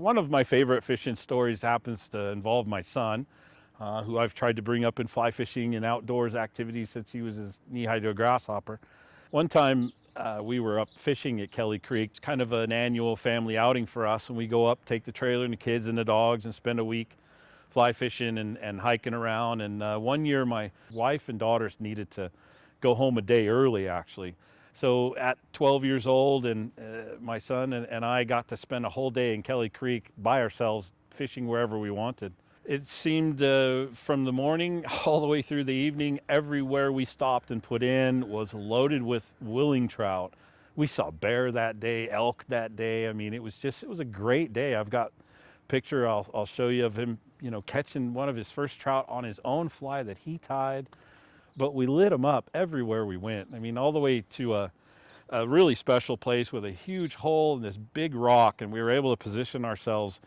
One of my favorite fishing stories happens to involve my son, who I've tried to bring up in fly fishing and outdoors activities since he was his knee-high to a grasshopper. One time we were up fishing at Kelly Creek. It's kind of an annual family outing for us, and we go up, take the trailer and the kids and the dogs and spend a week fly fishing and hiking around. And one year my wife and daughters needed to go home a day early, actually. So at 12 years old, and my son and I got to spend a whole day in Kelly Creek by ourselves, fishing wherever we wanted. It seemed from the morning all the way through the evening, everywhere we stopped and put in was loaded with willing trout. We saw bear that day, elk that day. I mean, it was a great day. I've got a picture I'll show you of him, catching one of his first trout on his own fly that he tied. But we lit them up everywhere we went. I mean, all the way to a really special place with a huge hole and this big rock, and we were able to position ourselves.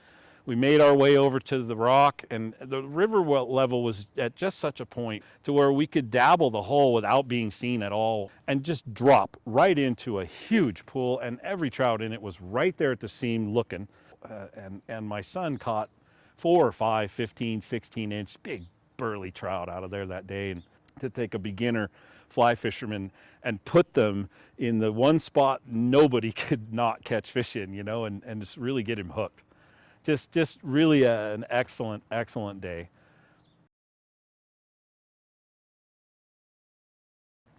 We made our way over to the rock, and the river level was at just such a point to where we could dabble the hole without being seen at all and just drop right into a huge pool, and every trout in it was right there at the seam looking. And my son caught 4 or 5, 15, 16-inch big burly trout out of there that day. And to take a beginner fly fisherman and put them in the one spot nobody could not catch fish in, and just really get him hooked. Just really an excellent, excellent day.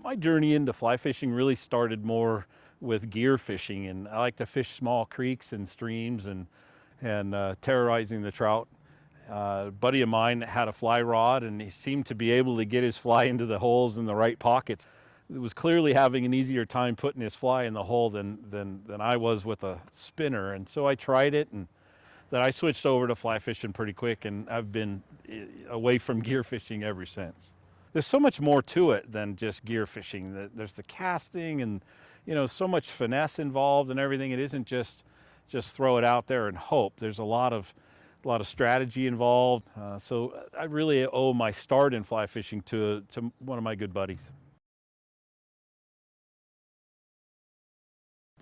My journey into fly fishing really started more with gear fishing, and I like to fish small creeks and streams and terrorizing the trout. A buddy of mine had a fly rod, and he seemed to be able to get his fly into the holes in the right pockets. It was clearly having an easier time putting his fly in the hole than I was with a spinner. And so I tried it, and then I switched over to fly fishing pretty quick, and I've been away from gear fishing ever since. There's so much more to it than just gear fishing. There's the casting and, so much finesse involved and everything. It isn't just throw it out there and hope. There's a lot of strategy involved. So I really owe my start in fly fishing to one of my good buddies.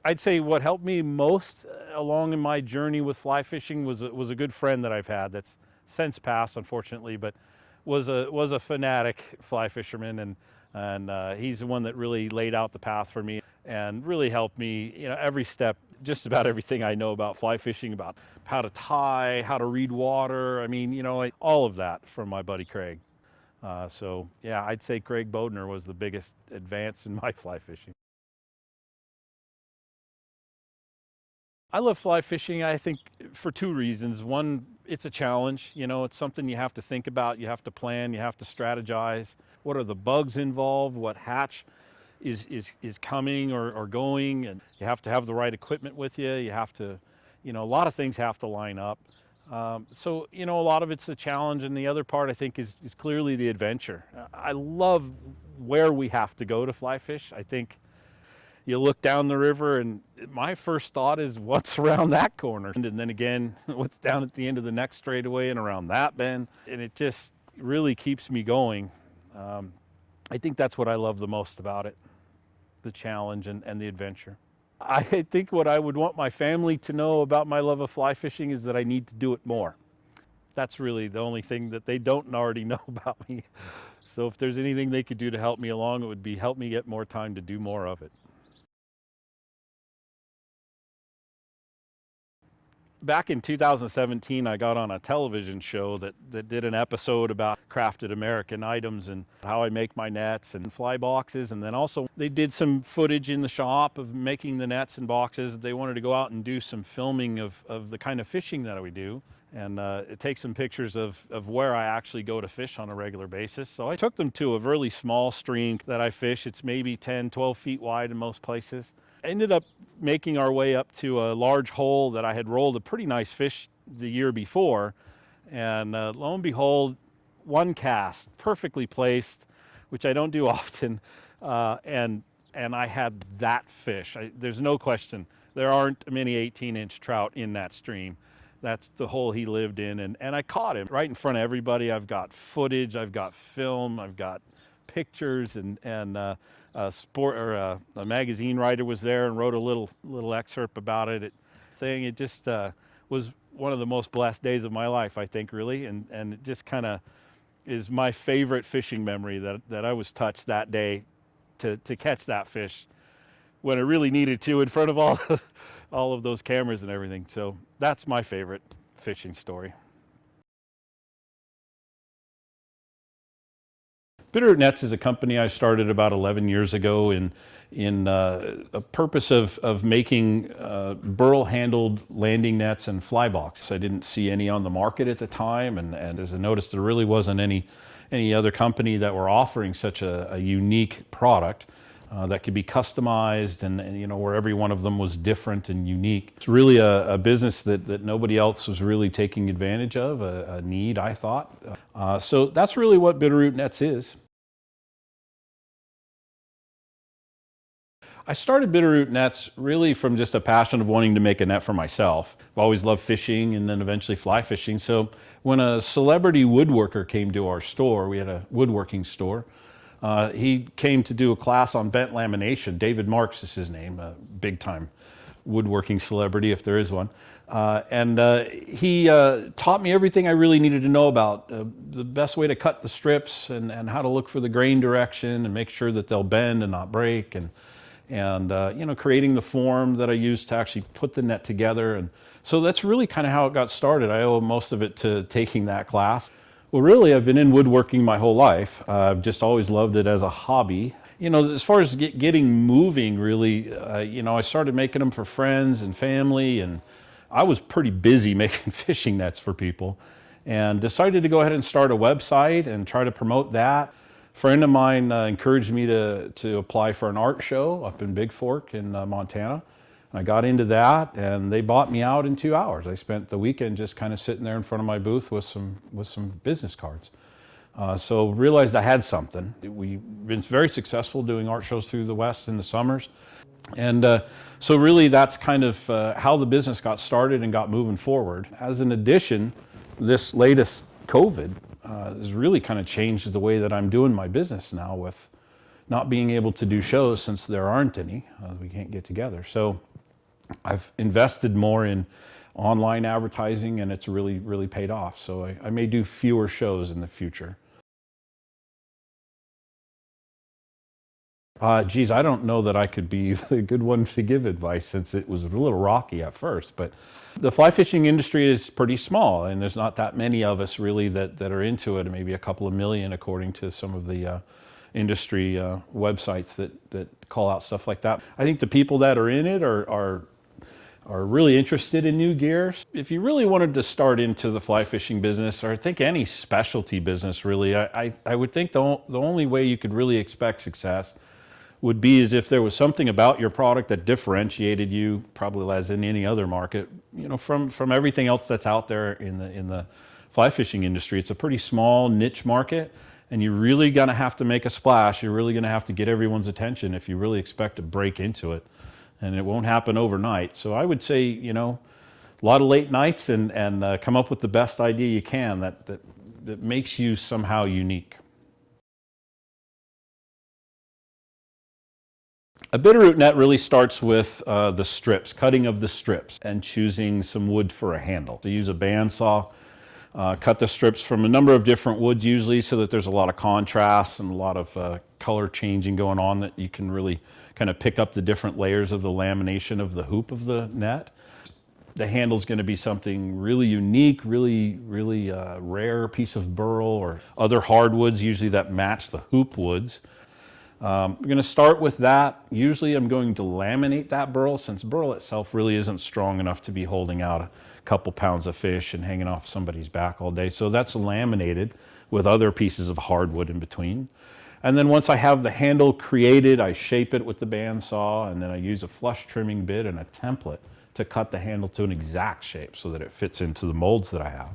I'd say what helped me most along in my journey with fly fishing was a good friend that I've had that's since passed, unfortunately, but was a fanatic fly fisherman, and he's the one that really laid out the path for me and really helped me, every step, just about everything I know about fly fishing, about how to tie, how to read water. I mean, all of that from my buddy Craig. So yeah, I'd say Craig Bodner was the biggest advance in my fly fishing. I love fly fishing, I think, for 2 reasons. One, it's a challenge. It's something you have to think about, you have to plan, you have to strategize. What are the bugs involved? What hatch is coming or going? And you have to have the right equipment with you. You have to, a lot of things have to line up. So, a lot of it's the challenge, and the other part I think is clearly the adventure. I love where we have to go to fly fish. I think you look down the river, and my first thought is what's around that corner, and then again what's down at the end of the next straightaway and around that bend, and it just really keeps me going. I think that's what I love the most about it, the challenge and the adventure. I think what I would want my family to know about my love of fly fishing is that I need to do it more. That's really the only thing that they don't already know about me. So if there's anything they could do to help me along, it would be help me get more time to do more of it. Back in 2017, I got on a television show that did an episode about crafted American items and how I make my nets and fly boxes. And then also they did some footage in the shop of making the nets and boxes. They wanted to go out and do some filming of the kind of fishing that we do. And take some pictures of where I actually go to fish on a regular basis. So I took them to a really small stream that I fish. It's maybe 10, 12 feet wide in most places. Ended up making our way up to a large hole that I had rolled a pretty nice fish the year before, and lo and behold, one cast, perfectly placed, which I don't do often, and I had that fish. There's no question, there aren't many 18-inch trout in that stream. That's the hole he lived in, and I caught him right in front of everybody. I've got footage, I've got film, I've got pictures, and a magazine writer was there and wrote a little excerpt about it. It just was one of the most blessed days of my life, I think, really, and it just kind of is my favorite fishing memory, that I was touched that day to catch that fish when I really needed to in front of all of those cameras and everything. So that's my favorite fishing story. Bitterroot Nets is a company I started about 11 years ago in a purpose of making burl-handled landing nets and fly box. I didn't see any on the market at the time, and as I noticed, there really wasn't any other company that were offering such a unique product that could be customized, and you know, where every one of them was different and unique. It's really a business that nobody else was really taking advantage of, a need, I thought. So that's really what Bitterroot Nets is. I started Bitterroot Nets really from just a passion of wanting to make a net for myself. I've always loved fishing and then eventually fly fishing. So when a celebrity woodworker came to our store, we had a woodworking store, he came to do a class on bent lamination. David Marks is his name, a big time woodworking celebrity, if there is one. He taught me everything I really needed to know about the best way to cut the strips, and how to look for the grain direction and make sure that they'll bend and not break, and you know, creating the form that I used to actually put the net together. And so that's really kind of how it got started. I owe most of it to taking that class. Well, really, I've been in woodworking my whole life. I've just always loved it as a hobby. You know, as far as getting moving, really, you know, I started making them for friends and family, and I was pretty busy making fishing nets for people, and decided to go ahead and start a website and try to promote that. A friend of mine encouraged me to apply for an art show up in Big Fork in Montana. I got into that, and they bought me out in 2 hours. I spent the weekend just kind of sitting there in front of my booth with some business cards. So realized I had something. We've been very successful doing art shows through the West in the summers. And so really that's kind of how the business got started and got moving forward. As an addition, this latest COVID has really kind of changed the way that I'm doing my business now, with not being able to do shows since there aren't any. We can't get together. So I've invested more in online advertising, and it's really, really paid off. So I may do fewer shows in the future. Geez, I don't know that I could be the good one to give advice, since it was a little rocky at first. But the fly fishing industry is pretty small, and there's not that many of us really that are into it. Maybe a couple of million, according to some of the industry websites that call out stuff like that. I think the people that are in it are really interested in new gear. If you really wanted to start into the fly fishing business, or I think any specialty business really, I would think the only way you could really expect success would be as if there was something about your product that differentiated you, probably as in any other market, you know, from everything else that's out there in the fly fishing industry. It's a pretty small niche market, and you're really gonna have to make a splash. You're really gonna have to get everyone's attention if you really expect to break into it, and it won't happen overnight. So I would say, you know, a lot of late nights, and come up with the best idea you can that makes you somehow unique. A Bitterroot net really starts with the strips, cutting of the strips, and choosing some wood for a handle. So use a bandsaw, cut the strips from a number of different woods usually, so that there's a lot of contrast and a lot of color changing going on, that you can really kind of pick up the different layers of the lamination of the hoop of the net. The handle's going to be something really unique, really rare piece of burl or other hardwoods, usually that match the hoop woods. We're going to start with that. Usually I'm going to laminate that burl, since burl itself really isn't strong enough to be holding out a couple pounds of fish and hanging off somebody's back all day. So that's laminated with other pieces of hardwood in between. And then once I have the handle created, I shape it with the bandsaw, and then I use a flush trimming bit and a template to cut the handle to an exact shape so that it fits into the molds that I have.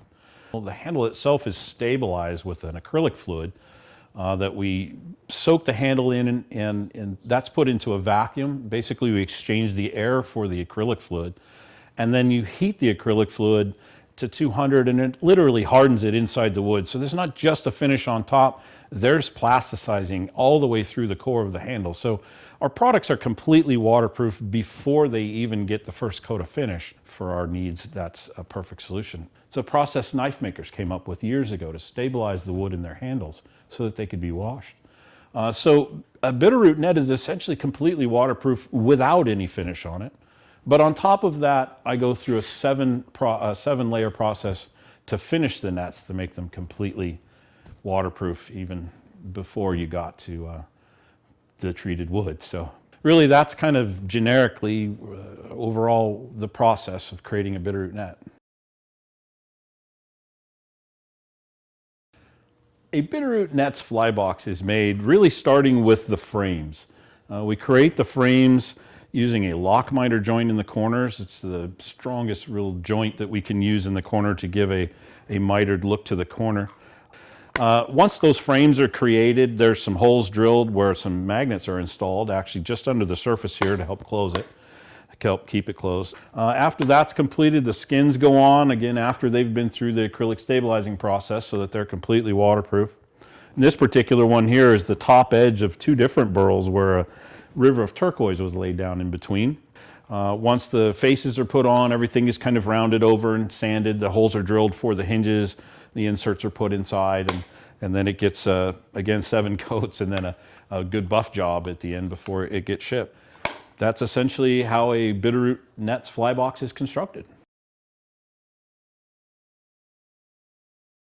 Well, the handle itself is stabilized with an acrylic fluid that we soak the handle in, and that's put into a vacuum. Basically, we exchange the air for the acrylic fluid, and then you heat the acrylic fluid to 200, and it literally hardens it inside the wood. So there's not just a finish on top, there's plasticizing all the way through the core of the handle. So our products are completely waterproof before they even get the first coat of finish. For our needs, that's a perfect solution. It's a process knife makers came up with years ago to stabilize the wood in their handles so that they could be washed. So a Bitterroot net is essentially completely waterproof without any finish on it. But on top of that, I go through a seven layer process to finish the nets to make them completely waterproof even before you got to the treated wood. So really that's kind of generically overall the process of creating a Bitterroot net. A Bitterroot Nets fly box is made really starting with the frames. We create the frames using a lock miter joint in the corners. It's the strongest real joint that we can use in the corner to give a mitered look to the corner. Once those frames are created, there's some holes drilled where some magnets are installed, actually just under the surface here to help close it, to help keep it closed. After that's completed, the skins go on, again, after they've been through the acrylic stabilizing process so that they're completely waterproof. And this particular one here is the top edge of two different burls where a river of turquoise was laid down in between. Once the faces are put on, everything is kind of rounded over and sanded. The holes are drilled for the hinges. The inserts are put inside, and then it gets, again, 7 coats and then a good buff job at the end before it gets shipped. That's essentially how a Bitterroot Nets fly box is constructed.